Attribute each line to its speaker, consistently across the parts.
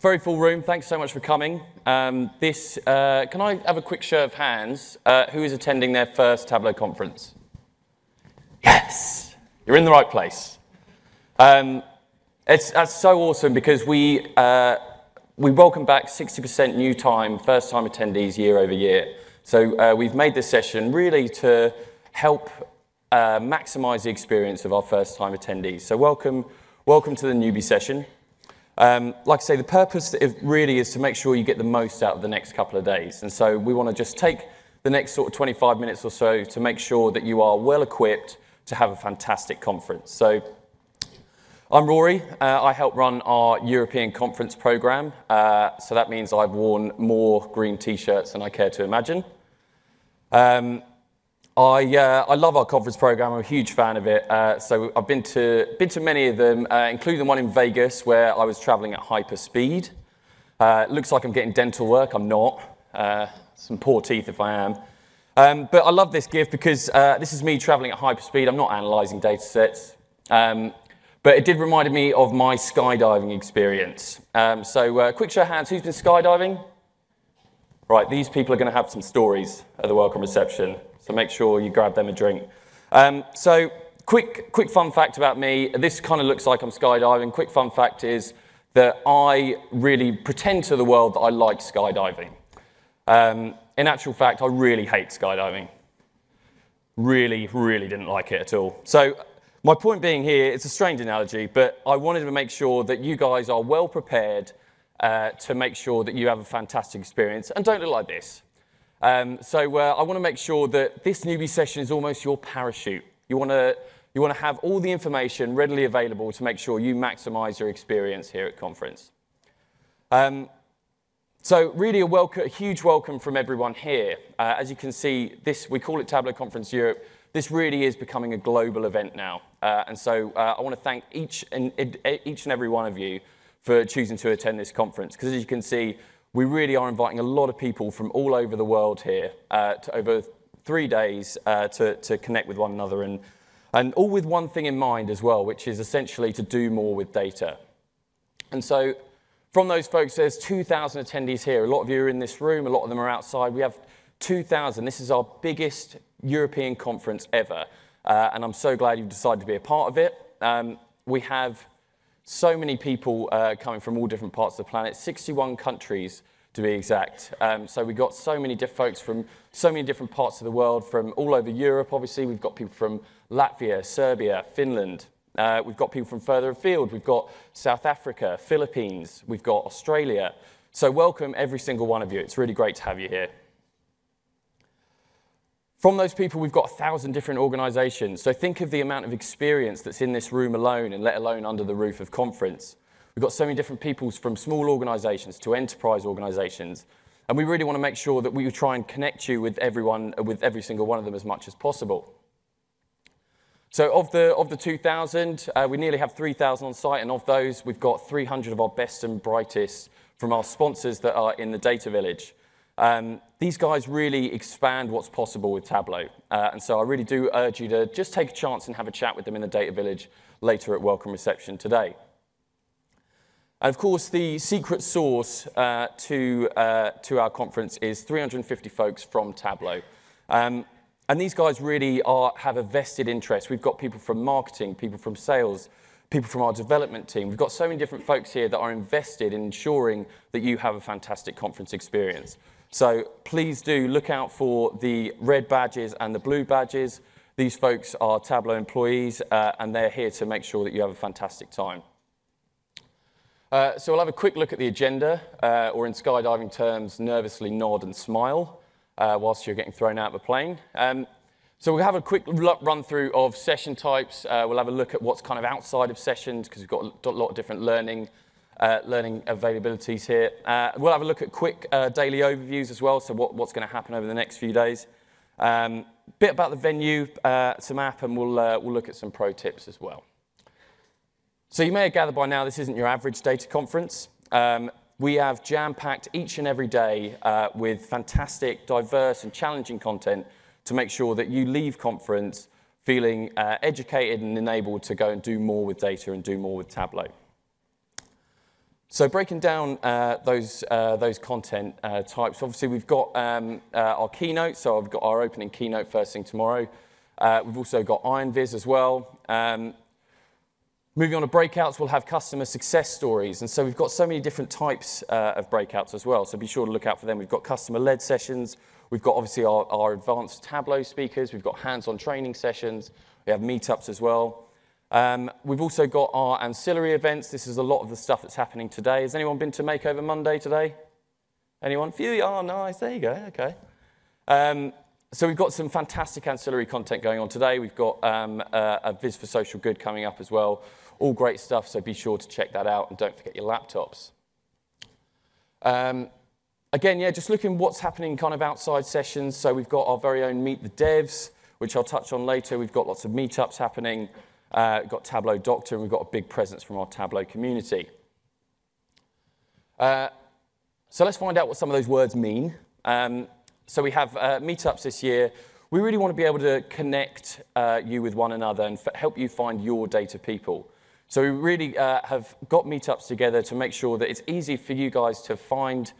Speaker 1: Very full room. Thanks so much for coming. Can I have a quick show of hands? Who is attending their first Tableau conference? Yes, you're in the right place. That's so awesome because we welcome back 60% new time, first-time attendees year over year. So we've made this session really to help maximize the experience of our first-time attendees. So welcome to the Newbie session. Like I say, the purpose really is to make sure you get the most out of the next couple of days. And so we want to just take the next sort of 25 minutes or so to make sure that you are well equipped to have a fantastic conference. So I'm Rory. I help run our European conference program. So that means I've worn more green t-shirts than I care to imagine. I love our conference program. I'm a huge fan of it. So I've been to many of them, including the one in Vegas where I was traveling at hyper speed. It looks like I'm getting dental work. I'm not. Some poor teeth if I am. But I love this gift because this is me traveling at hyper speed. I'm not analyzing data sets. But it did remind me of my skydiving experience. So quick show of hands, who's been skydiving? Right, these people are going to have some stories at the welcome reception. So make sure you grab them a drink. So quick fun fact about me. This kind of looks like I'm skydiving. Quick fun fact is that I really pretend to the world that I like skydiving. In actual fact, I really hate skydiving. Really didn't like it at all. So my point being here, it's a strange analogy, but I wanted to make sure that you guys are well prepared to make sure that you have a fantastic experience. And don't look like this. I want to make sure that this Newbie session is almost your parachute. You want to have all the information readily available to make sure you maximize your experience here at conference. So really a huge welcome from everyone here. As you can see, we call it Tableau Conference Europe. This really is becoming a global event now. I want to thank each and every one of you for choosing to attend this conference. Because as you can see, we really are inviting a lot of people from all over the world here to over 3 days to connect with one another and all with one thing in mind as well, which is essentially to do more with data. And so from those folks, there's 2,000 attendees here. A lot of you are in this room, a lot of them are outside. We have 2,000. This is our biggest European conference ever. And I'm so glad you've decided to be a part of it. We have so many people coming from all different parts of the planet, 61 countries to be exact. So we've got so many different folks from so many different parts of the world, from all over Europe, obviously. We've got people from Latvia, Serbia, Finland. We've got people from further afield. We've got South Africa, Philippines. We've got Australia. So welcome every single one of you. It's really great to have you here. From those people, we've got 1,000 different organizations. So think of the amount of experience that's in this room alone, and let alone under the roof of conference. We've got so many different people from small organizations to enterprise organizations. And we really want to make sure that we try and connect you with everyone, with every single one of them as much as possible. So of the 2,000, we nearly have 3,000 on site. And of those, we've got 300 of our best and brightest from our sponsors that are in the data village. These guys really expand what's possible with Tableau. And so I really do urge you to just take a chance and have a chat with them in the data village later at welcome reception today. And of course, the secret sauce to our conference is 350 folks from Tableau. And these guys really have a vested interest. We've got people from marketing, people from sales, people from our development team. We've got so many different folks here that are invested in ensuring that you have a fantastic conference experience. So please do look out for the red badges and the blue badges. These folks are Tableau employees, and they're here to make sure that you have a fantastic time. So we'll have a quick look at the agenda, or in skydiving terms, nervously nod and smile whilst you're getting thrown out of a plane. So we'll have a quick run through of session types. We'll have a look at what's kind of outside of sessions, because we've got a lot of different learning availabilities here. We'll have a look at quick daily overviews as well, so what's going to happen over the next few days. Bit about the venue, some app, and we'll look at some pro tips as well. So you may have gathered by now this isn't your average data conference. We have jam-packed each and every day with fantastic, diverse, and challenging content to make sure that you leave conference feeling educated and enabled to go and do more with data and do more with Tableau. So breaking down those content types, obviously we've got our keynote, so I've got our opening keynote first thing tomorrow. We've also got Iron Viz as well. Moving on to breakouts, we'll have customer success stories. And so we've got so many different types of breakouts as well, so be sure to look out for them. We've got customer-led sessions. We've got obviously our advanced Tableau speakers. We've got hands-on training sessions. We have meetups as well. We've also got our ancillary events. This is a lot of the stuff that's happening today. Has anyone been to Makeover Monday today? Anyone? Few? Oh, nice. There you go. Okay. So we've got some fantastic ancillary content going on today. We've got a Viz for Social Good coming up as well. All great stuff, so be sure to check that out, and don't forget your laptops. Again, yeah, just looking what's happening kind of outside sessions. So we've got our very own Meet the Devs, which I'll touch on later. We've got lots of meetups happening. We've got Tableau Doctor, and we've got a big presence from our Tableau community. So let's find out what some of those words mean. So we have meetups this year. We really want to be able to connect you with one another and help you find your data people. So we really have got meetups together to make sure that it's easy for you guys to find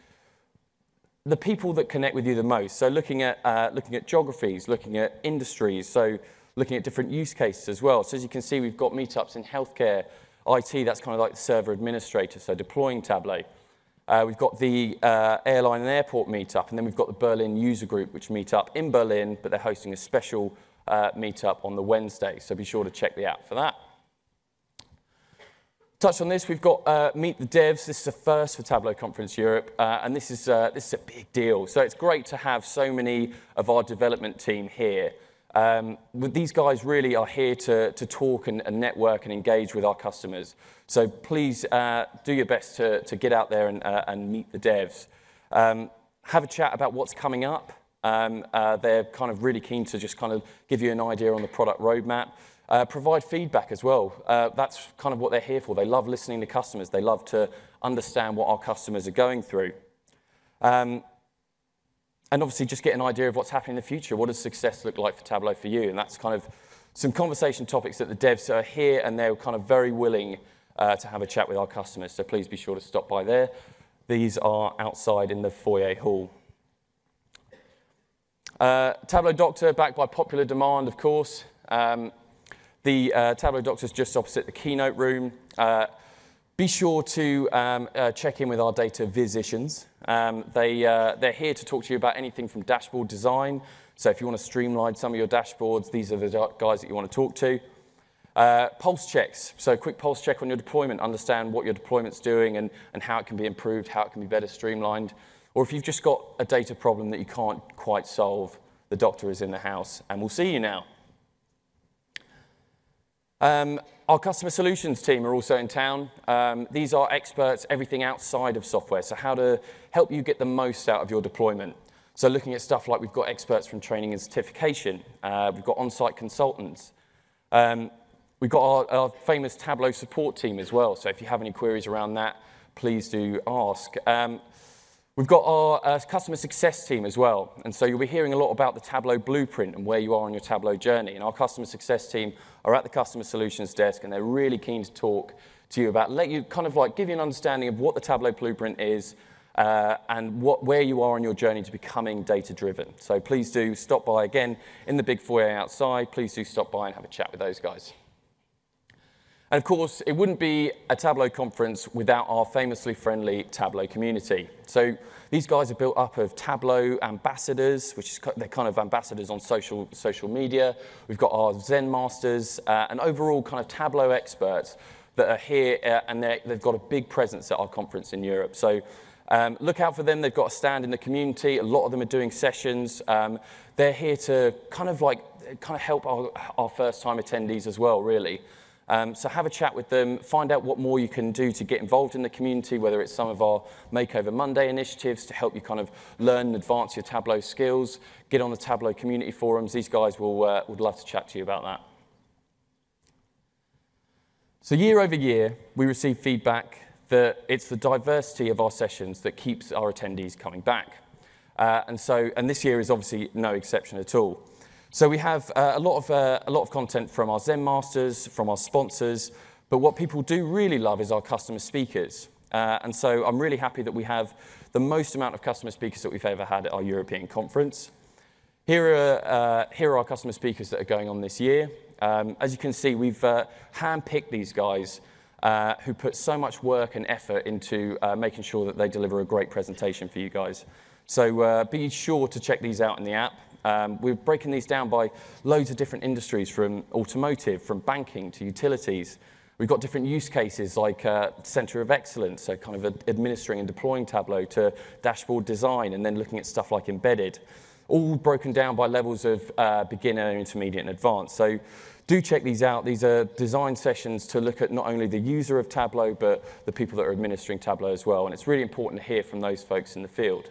Speaker 1: the people that connect with you the most. So looking at geographies, looking at industries, so looking at different use cases as well. So as you can see, we've got meetups in healthcare, IT, that's kind of like the server administrator, so deploying Tableau. We've got the airline and airport meetup, and then we've got the Berlin user group, which meet up in Berlin, but they're hosting a special meetup on the Wednesday, so be sure to check the app for that. Touch on this, we've got Meet the Devs. This is a first for Tableau Conference Europe, and this is a big deal. So it's great to have so many of our development team here. These guys really are here to talk and network and engage with our customers. So please do your best to get out there and meet the devs. Have a chat about what's coming up. They're kind of really keen to just kind of give you an idea on the product roadmap. Provide feedback as well. That's kind of what they're here for. They love listening to customers. They love to understand what our customers are going through. And obviously just get an idea of what's happening in the future. What does success look like for Tableau for you? And that's kind of some conversation topics that the devs are here, and they're kind of very willing to have a chat with our customers. So please be sure to stop by there. These are outside in the foyer hall. Tableau Doctor, backed by popular demand, of course. The Tableau Doctor is just opposite the keynote room. Be sure to check in with our data physicians. They're here to talk to you about anything from dashboard design. So if you want to streamline some of your dashboards, these are the guys that you want to talk to. Pulse checks, so a quick pulse check on your deployment, understand what your deployment's doing and how it can be improved, how it can be better streamlined. Or if you've just got a data problem that you can't quite solve, the doctor is in the house, and we'll see you now. Our customer solutions team are also in town. These are experts, everything outside of software, so how to help you get the most out of your deployment. So looking at stuff like we've got experts from training and certification. We've got on-site consultants. We've got our famous Tableau support team as well, so if you have any queries around that, please do ask. We've got our customer success team as well, and so you'll be hearing a lot about the Tableau blueprint and where you are on your Tableau journey. And our customer success team are at the customer solutions desk, and they're really keen to talk to you about, let you kind of like give you an understanding of what the Tableau blueprint is and where you are on your journey to becoming data-driven. So please do stop by again in the big foyer outside. Please do stop by and have a chat with those guys. And of course, it wouldn't be a Tableau conference without our famously friendly Tableau community. So these guys are built up of Tableau ambassadors, which is they're kind of ambassadors on social media. We've got our Zen Masters and overall kind of Tableau experts that are here, and they've got a big presence at our conference in Europe. So look out for them. They've got a stand in the community. A lot of them are doing sessions. They're here to kind of help our first-time attendees as well, really. So have a chat with them, find out what more you can do to get involved in the community, whether it's some of our Makeover Monday initiatives to help you kind of learn and advance your Tableau skills, get on the Tableau community forums. These guys would love to chat to you about that. So year over year, we receive feedback that it's the diversity of our sessions that keeps our attendees coming back. And this year is obviously no exception at all. So we have a lot of content from our Zen Masters, from our sponsors, but what people do really love is our customer speakers. And so I'm really happy that we have the most amount of customer speakers that we've ever had at our European conference. Here are our customer speakers that are going on this year. As you can see, we've handpicked these guys who put so much work and effort into making sure that they deliver a great presentation for you guys. So be sure to check these out in the app. We're breaking these down by loads of different industries, from automotive, from banking to utilities. We've got different use cases like Center of Excellence, so kind of administering and deploying Tableau, to dashboard design, and then looking at stuff like embedded, all broken down by levels of beginner, intermediate, and advanced. So do check these out. These are design sessions to look at not only the user of Tableau, but the people that are administering Tableau as well. And it's really important to hear from those folks in the field.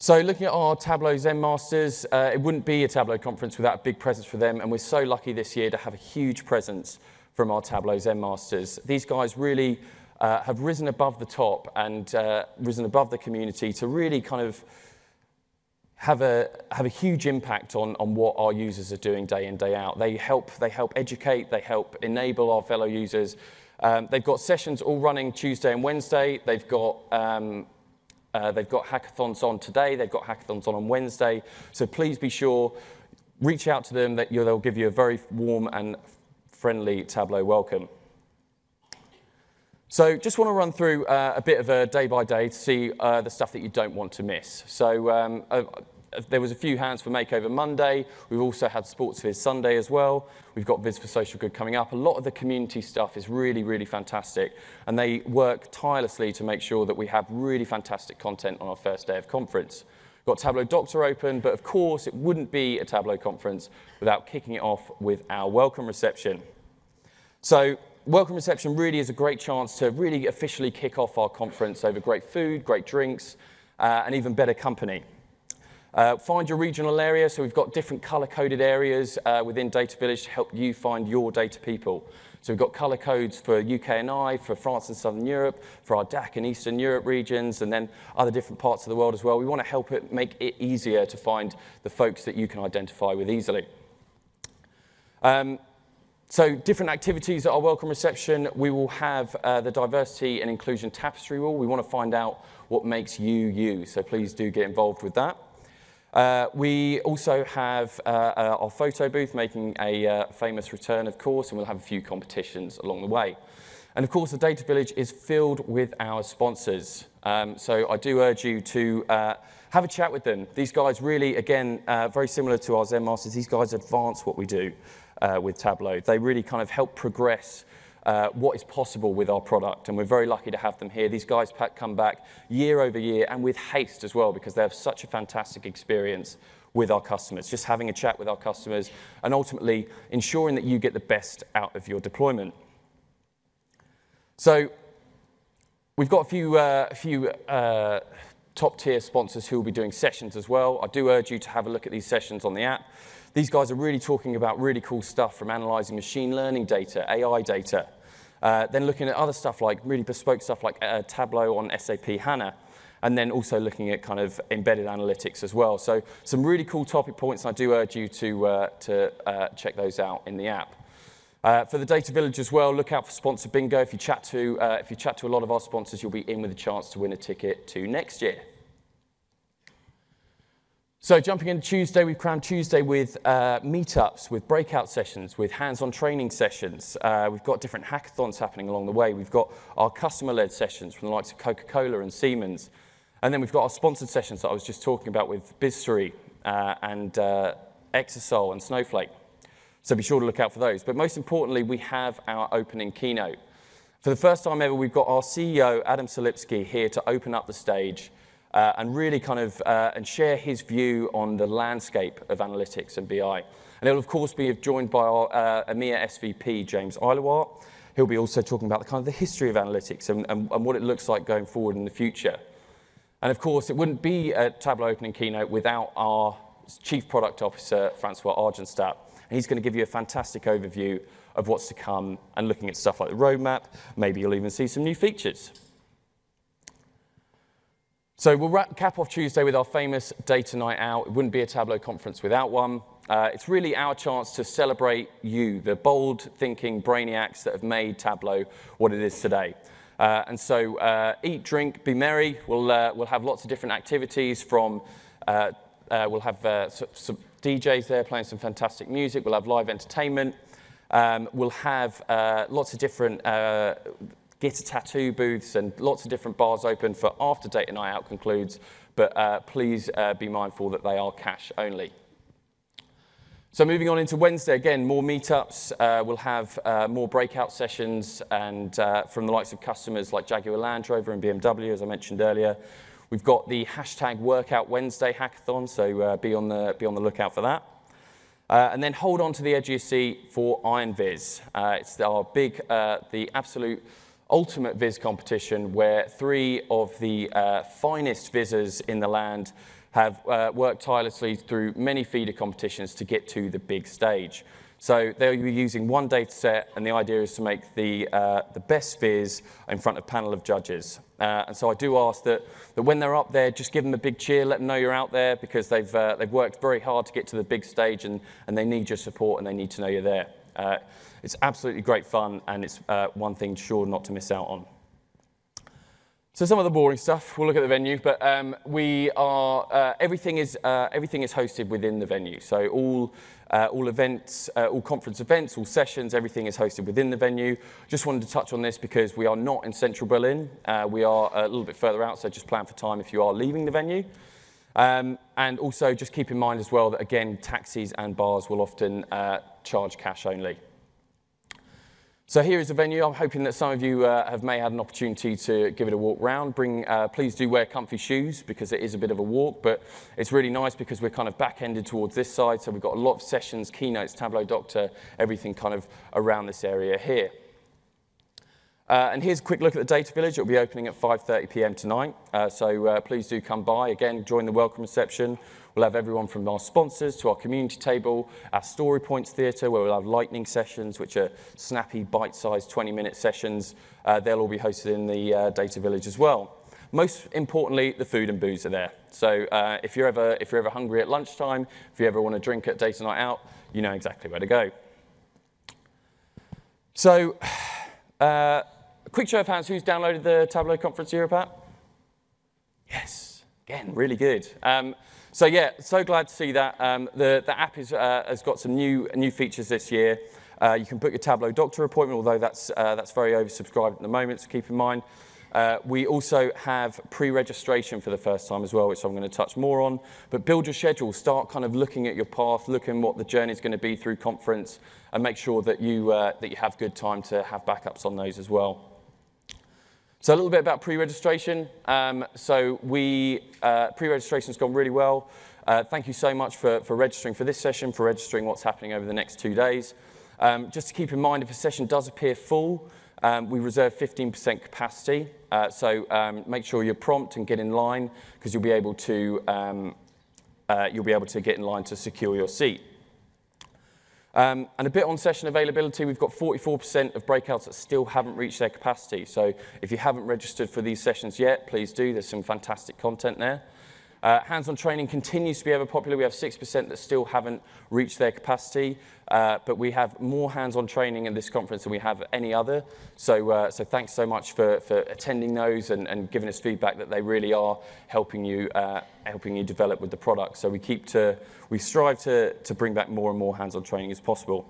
Speaker 1: So looking at our Tableau Zen Masters, it wouldn't be a Tableau conference without a big presence for them, and we're so lucky this year to have a huge presence from our Tableau Zen Masters. These guys really have risen above the top and risen above the community to really kind of have a huge impact on what our users are doing day in, day out. They help educate, they help enable our fellow users. They've got sessions all running Tuesday and Wednesday. They've got hackathons on today, they've got hackathons on Wednesday, so please be sure, reach out to them, they'll give you a very warm and friendly Tableau welcome. So just want to run through a bit of a day-by-day to see the stuff that you don't want to miss. So there was a few hands for Makeover Monday. We've also had Sports Viz Sunday as well. We've got Viz for Social Good coming up. A lot of the community stuff is really, really fantastic. And they work tirelessly to make sure that we have really fantastic content on our first day of conference. We've got Tableau Doctor open, but of course it wouldn't be a Tableau conference without kicking it off with our welcome reception. So welcome reception really is a great chance to really officially kick off our conference over great food, great drinks, and even better company. Find your regional area, so we've got different color-coded areas within Data Village to help you find your data people. So we've got color codes for UK and I, for France and Southern Europe, for our DAC and Eastern Europe regions, and then other different parts of the world as well. We want to help it make it easier to find the folks that you can identify with easily. So different activities at our welcome reception. We will have the diversity and inclusion tapestry wall. We want to find out what makes you you, so please do get involved with that. We also have our photo booth making a famous return, of course, and we'll have a few competitions along the way. And of course, the Data Village is filled with our sponsors. So I do urge you to have a chat with them. These guys really, again, very similar to our Zen Masters, these guys advance what we do with Tableau. They really kind of help progress what is possible with our product, and we're very lucky to have them here. These guys come back year over year, and with haste as well, because they have such a fantastic experience with our customers, just having a chat with our customers, and ultimately ensuring that you get the best out of your deployment. So we've got a few top-tier sponsors who will be doing sessions as well. I do urge you to have a look at these sessions on the app. These guys are really talking about really cool stuff, from analyzing machine learning data, AI data, then looking at other stuff like really bespoke stuff like Tableau on SAP HANA, and then also looking at kind of embedded analytics as well. So some really cool topic points, and I do urge you to check those out in the app. For the Data Village as well, look out for Sponsor Bingo. If you chat to a lot of our sponsors, you'll be in with a chance to win a ticket to next year. So jumping into Tuesday, we've crammed Tuesday with meetups, with breakout sessions, with hands-on training sessions. We've got different hackathons happening along the way. We've got our customer-led sessions from the likes of Coca-Cola and Siemens. And then we've got our sponsored sessions that I was just talking about with BizStory and Exasol and Snowflake. So be sure to look out for those. But most importantly, we have our opening keynote. For the first time ever, we've got our CEO, Adam Solipsky, here to open up the stage and really kind of and share his view on the landscape of analytics and BI. And he'll, of course, be joined by our EMEA SVP, James Eilewart. He'll be also talking about the kind of the history of analytics and what it looks like going forward in the future. And of course, it wouldn't be a Tableau opening keynote without our Chief Product Officer, Francois Argenstadt. And he's going to give you a fantastic overview of what's to come and looking at stuff like the roadmap. Maybe you'll even see some new features. So we'll cap off Tuesday with our famous Data Night Out. It wouldn't be a Tableau conference without one. It's really our chance to celebrate you, the bold thinking brainiacs that have made Tableau what it is today. And so eat, drink, be merry. We'll have lots of different activities from, we'll have some DJs there playing some fantastic music. We'll have live entertainment. We'll have lots of different get a tattoo booths and lots of different bars open for after Data Night Out concludes, but please be mindful that they are cash only. So moving on into Wednesday, again, more meetups. We'll have more breakout sessions and from the likes of customers like Jaguar Land Rover and BMW, as I mentioned earlier. We've got the hashtag Workout Wednesday hackathon, so be on the lookout for that. And then hold on to the edge of your seat for Iron Viz. It's our big, the absolute ultimate Viz competition where 3 of the finest Vizzers in the land have worked tirelessly through many feeder competitions to get to the big stage. So they'll be using one data set, and the idea is to make the best Viz in front of a panel of judges. And so I do ask that when they're up there, just give them a big cheer, let them know you're out there, because they've worked very hard to get to the big stage, and they need your support, and they need to know you're there. It's absolutely great fun, and it's one thing sure not to miss out on. So some of the boring stuff, we'll look at the venue, but we are, everything is hosted within the venue. So all events, all conference events, all sessions, everything is hosted within the venue. Just wanted to touch on this because we are not in central Berlin. We are a little bit further out, so just plan for time if you are leaving the venue. And also just keep in mind as well that, again, taxis and bars will often charge cash only. So here is the venue. I'm hoping that some of you may have an opportunity to give it a walk round. Please do wear comfy shoes because it is a bit of a walk, but it's really nice because we're kind of back-ended towards this side, so we've got a lot of sessions, keynotes, Tableau Doctor, everything kind of around this area here. And here's a quick look at the Data Village. It'll be opening at 5:30 p.m. tonight, so please do come by. Again, join the welcome reception. We'll have everyone from our sponsors to our community table, our Story Points Theatre, where we'll have lightning sessions, which are snappy, bite-sized 20-minute sessions. They'll all be hosted in the Data Village as well. Most importantly, the food and booze are there. So if you're ever hungry at lunchtime, if you ever want to drink at Data Night Out, you know exactly where to go. So, a quick show of hands, who's downloaded the Tableau Conference Europe app? Yes, again, really good. So yeah, so glad to see that. The app has got some new features this year. You can book your Tableau Doctor appointment, although that's very oversubscribed at the moment, so keep in mind. We also have pre-registration for the first time as well, which I'm going to touch more on. But build your schedule, start kind of looking at your path, looking what the journey is going to be through conference, and make sure that you have good time to have backups on those as well. So a little bit about pre-registration. Pre-registration's gone really well. Thank you so much for registering for this session, for registering what's happening over the next 2 days. Just to keep in mind, if a session does appear full, we reserve 15% capacity. Make sure you're prompt and get in line, because you'll be able to get in line to secure your seat. And a bit on session availability, we've got 44% of breakouts that still haven't reached their capacity. So if you haven't registered for these sessions yet, please do. There's some fantastic content there. Hands-on training continues to be ever popular. We have 6% that still haven't reached their capacity, but we have more hands-on training in this conference than we have any other. So thanks so much for attending those and giving us feedback that they really are helping you develop with the product. So we strive to bring back more and more hands-on training as possible.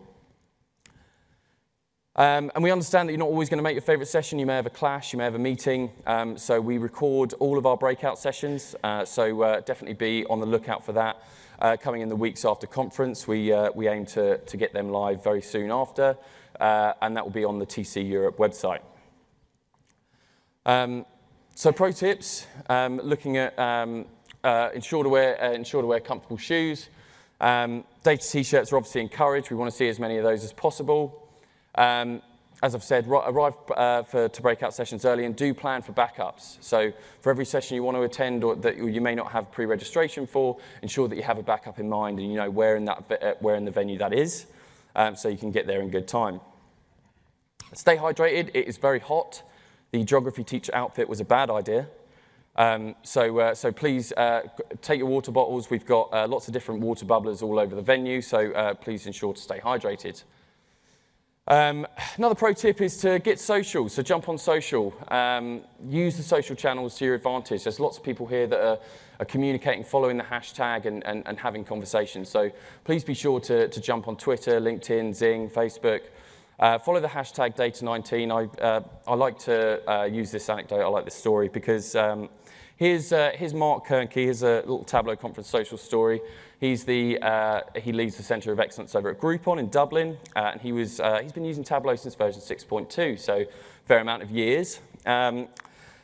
Speaker 1: And we understand that you're not always going to make your favorite session. You may have a clash, you may have a meeting. So we record all of our breakout sessions. So definitely be on the lookout for that. Coming in the weeks after conference, we aim to get them live very soon after. And that will be on the TC Europe website. So pro tips, looking at ensure to wear comfortable shoes. Data t-shirts are obviously encouraged. We want to see as many of those as possible. As I've said, arrive to breakout sessions early and do plan for backups. So for every session you want to attend or that you may not have pre-registration for, ensure that you have a backup in mind and you know where in the venue that is, so you can get there in good time. Stay hydrated. It is very hot. The geography teacher outfit was a bad idea. So please take your water bottles. We've got lots of different water bubblers all over the venue, so please ensure to stay hydrated. Another pro tip is to get social, so jump on social. Use the social channels to your advantage. There's lots of people here that are communicating, following the hashtag and having conversations. So please be sure to jump on Twitter, LinkedIn, Zing, Facebook. Follow the hashtag Data19. I like to use this anecdote, I like this story, because here's Mark Kernke. Here's a little Tableau Conference social story. He leads the Centre of Excellence over at Groupon in Dublin, and he's been using Tableau since version 6.2, so a fair amount of years.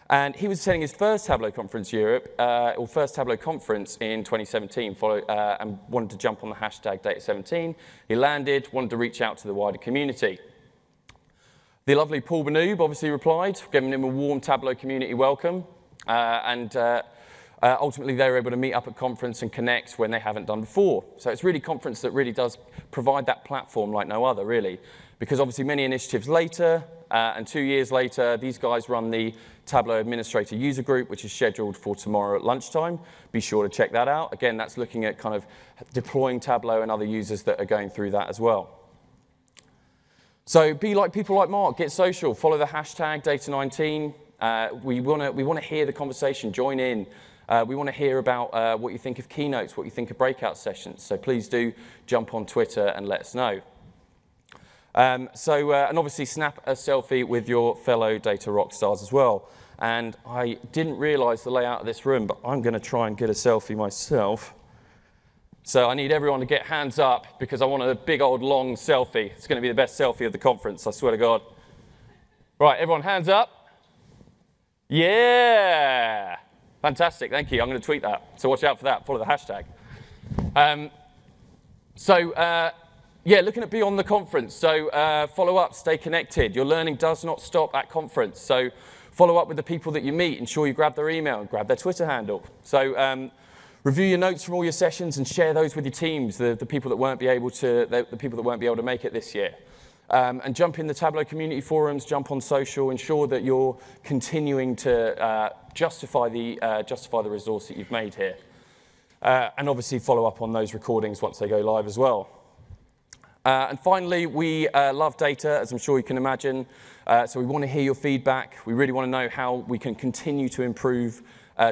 Speaker 1: And he was attending his first Tableau Conference Europe, or first Tableau Conference in 2017, and wanted to jump on the hashtag Data17. He landed, wanted to reach out to the wider community. The lovely Paul Benoob obviously replied, giving him a warm Tableau community welcome, ultimately they were able to meet up at conference and connect when they haven't done before. So it's really conference that really does provide that platform like no other, really, because obviously many initiatives later, and 2 years later, these guys run the Tableau Administrator User Group, which is scheduled for tomorrow at lunchtime. Be sure to check that out. Again, that's looking at kind of deploying Tableau and other users that are going through that as well. So be like people like Mark, get social, follow the hashtag Data19. We want to hear the conversation, join in. We want to hear about what you think of keynotes, what you think of breakout sessions. So please do jump on Twitter and let us know. And obviously snap a selfie with your fellow data rock stars as well. And I didn't realize the layout of this room, but I'm going to try and get a selfie myself. So I need everyone to get hands up because I want a big old long selfie. It's going to be the best selfie of the conference, I swear to God. Right, everyone hands up. Yeah. Fantastic, thank you. I'm going to tweet that. So watch out for that, follow the hashtag. Yeah, looking at beyond the conference. So follow up, stay connected. Your learning does not stop at conference. So follow up with the people that you meet. Ensure you grab their email and grab their Twitter handle. So review your notes from all your sessions and share those with your teams, the people that won't be able to make it this year. And jump in the Tableau community forums, jump on social, ensure that you're continuing to justify the resource that you've made here. And obviously follow up on those recordings once they go live as well. And finally, we love data, as I'm sure you can imagine. So we want to hear your feedback. We really want to know how we can continue to improve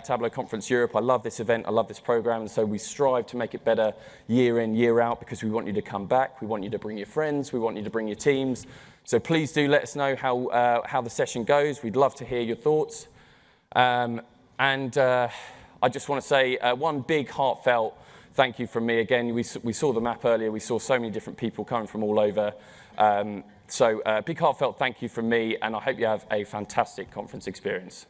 Speaker 1: Tableau Conference Europe. I love this event. I love this program. And so we strive to make it better year in, year out, because we want you to come back. We want you to bring your friends. We want you to bring your teams. So please do let us know how the session goes. We'd love to hear your thoughts. I just want to say one big heartfelt thank you from me again. We saw the map earlier. We saw so many different people coming from all over. Big heartfelt thank you from me, and I hope you have a fantastic conference experience.